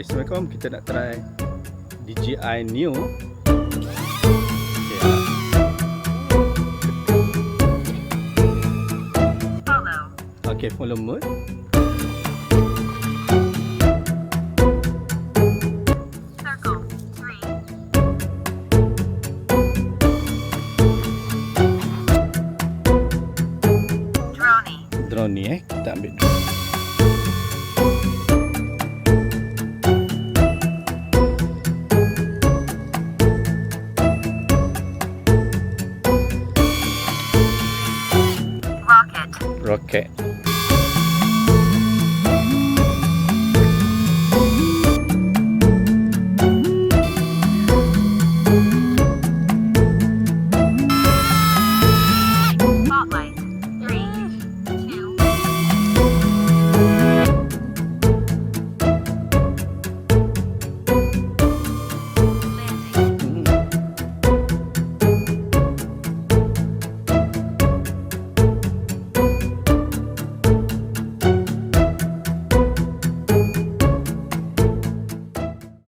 Assalamualaikum. Kita nak try DJI Neo. Okay, follow mode. Circle 3. Drone ni kita ambil. Rocket.